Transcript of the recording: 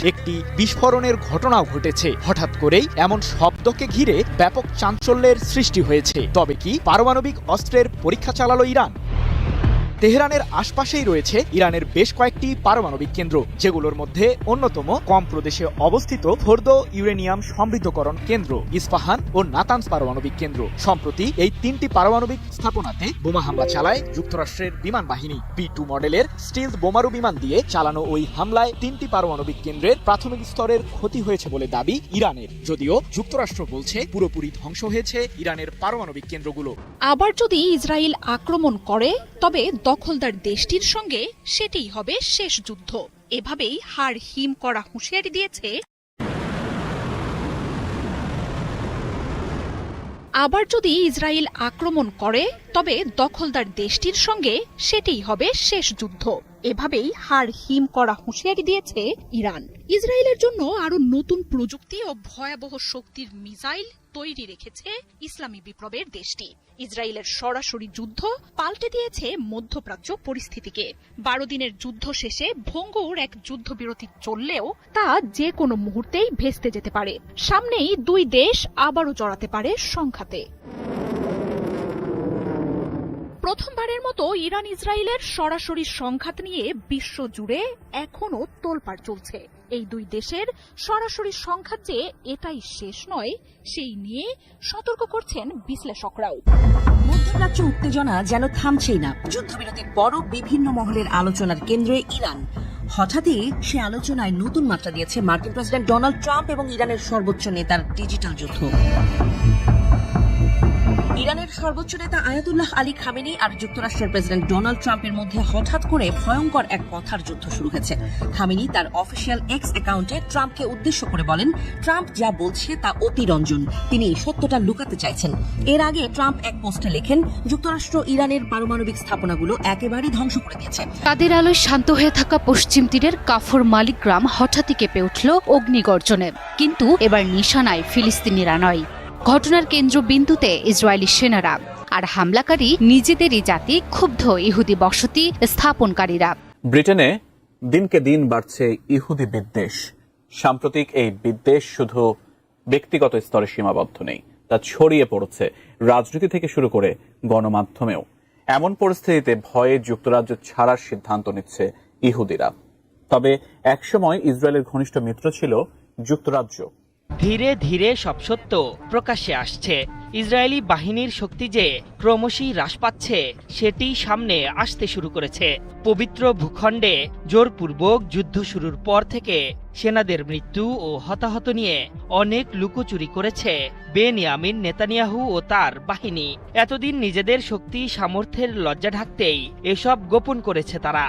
একটি বিস্ফোরণের ঘটনাও ঘটেছে। হঠাৎ করেই এমন শব্দকে ঘিরে ব্যাপক চাঞ্চল্যের সৃষ্টি হয়েছে। তবে কি পারমাণবিক অস্ত্রের পরীক্ষা চালালো ইরান? তেহরানের আশপাশেই রয়েছে ইরানের বেশ কয়েকটি পারমাণবিক কেন্দ্র, যেগুলোর মধ্যে অন্যতম কম প্রদেশে অবস্থিত ফোর্দো ইউরেনিয়াম সমৃদ্ধকরণ কেন্দ্র, ইস্পাহান ও নাতানস পারমাণবিক কেন্দ্র। সম্প্রতি এই তিনটি পারমাণবিক স্থাপনাতে বোমা হামলা চালায় যুক্তরাষ্ট্রের বিমান বাহিনী। B-2 মডেলের স্টিলথ বোমারু বিমান দিয়ে চালানো ওই হামলায় তিনটি পারমাণবিক কেন্দ্রের প্রাথমিক স্তরের ক্ষতি হয়েছে বলে দাবি ইরানের, যদিও যুক্তরাষ্ট্র বলছে পুরোপুরি ধ্বংস হয়েছে ইরানের পারমাণবিক কেন্দ্রগুলো। আবার যদি ইসরায়েল আক্রমণ করে, তবে দখলদার দেশটির সঙ্গে সেটাই হবে শেষ যুদ্ধ। এভাবেই হাড় হিম করা হুঁশিয়ারি দিয়েছে আবার যদি ইসরায়েল আক্রমণ করে, তবে দখলদার দেশটির সঙ্গে সেটাই হবে শেষ যুদ্ধ। এভাবেই হাড় হিম করা হুঁশিয়ারি দিয়েছে ইরান। ইসরায়েলের জন্য আরো নতুন প্রযুক্তি ও ভয়াবহ শক্তির মিসাইল তৈরি রেখেছে ইসলামী বিপ্লবের দেশটি। ইসরায়েলের সরাসরি যুদ্ধ পাল্টে দিয়েছে মধ্যপ্রাচ্য পরিস্থিতিকে। 12 দিনের যুদ্ধ শেষে ভঙ্গুর এক যুদ্ধবিরতি চললেও তা যে কোনো মুহূর্তেই ভেস্তে যেতে পারে। সামনেই দুই দেশ আবারও জড়াতে পারে সংঘাতে। প্রথমবারের মতো ইরান ইসরায়েলের সরাসরি সংঘাত নিয়ে বিশ্বজুড়ে এখনো তোলপাড় চলছে। এই দুই দেশের সরাসরি সংঘাত যে এটাই শেষ নয়, সেই নিয়ে সতর্ক করছেন বিশ্লেষকরাও। মধ্যপ্রাচ্য উত্তেজনা যেন থামছেই না। যুদ্ধবিরতির পরও বিভিন্ন মহলের আলোচনার কেন্দ্রে ইরান। হঠাৎই সে আলোচনায় নতুন মাত্রা দিয়েছে মার্কিন প্রেসিডেন্ট ডোনাল্ড ট্রাম্প এবং ইরানের সর্বোচ্চ নেতার ডিজিটাল যুদ্ধ। ইরানের সর্বোচ্চ নেতা আয়াতুল্লাহ আলী খামেনি আর যুক্তরাষ্ট্রের প্রেসিডেন্ট ডোনাল্ড ট্রাম্পের মধ্যে হঠাৎ করে ভয়ঙ্কর এক কথার যুদ্ধ শুরু হয়েছে। খামেনি তার অফিসিয়াল এক্স অ্যাকাউন্টে ট্রাম্পকে উদ্দেশ্য করে বলেন, ট্রাম্প যা বলছে তা অতিরঞ্জন, তিনি সত্যটা লুকাতে চাইছেন। এর আগে ট্রাম্প এক পোস্টে লেখেন, যুক্তরাষ্ট্র ইরানের পারমাণবিক স্থাপনাগুলো একেবারেই ধ্বংস করে দিয়েছে। তাদের আলোয় শান্ত হয়ে থাকা পশ্চিম তীরের কাফর মালিক গ্রাম হঠাৎই কেঁপে উঠল অগ্নিগর্জনে। কিন্তু এবার নিশানায় ফিলিস্তিনিরা নয়, ঘটনার কেন্দ্রবিন্দুতে ইসরায়েলি সেনারা, আর হামলাকারী নিজেদেরই জাতি, ক্ষুব্ধ ইহুদি বসতি স্থাপনকারীরা। ব্রিটেনে দিনকে দিন বাড়ছে ইহুদি বিদ্বেষ। সাম্প্রতিক এই বিদ্বেষ শুধু ব্যক্তিগত স্তরে সীমাবদ্ধ নেই, তা ছড়িয়ে পড়ছে রাজনীতি থেকে শুরু করে গণমাধ্যমেও। এমন পরিস্থিতিতে ভয়ে যুক্তরাজ্য ছাড়ার সিদ্ধান্ত নিচ্ছে ইহুদিরা। তবে একসময় ইসরায়েলের ঘনিষ্ঠ মিত্র ছিল যুক্তরাজ্য। ধীরে ধীরে সব সত্য প্রকাশ্যে আসছে। ইসরায়েলি বাহিনীর শক্তি যে ক্রমশই হ্রাস পাচ্ছে, সেটি সামনে আসতে শুরু করেছে। পবিত্র ভূখণ্ডে জোরপূর্বক যুদ্ধ শুরুর পর থেকে সেনাদের মৃত্যু ও হতাহত নিয়ে অনেক লুকোচুরি করেছে বেনিয়ামিন নেতানিয়াহু ও তার বাহিনী। এতদিন নিজেদের শক্তি সামর্থ্যের লজ্জা ঢাকতেই এসব গোপন করেছে তারা।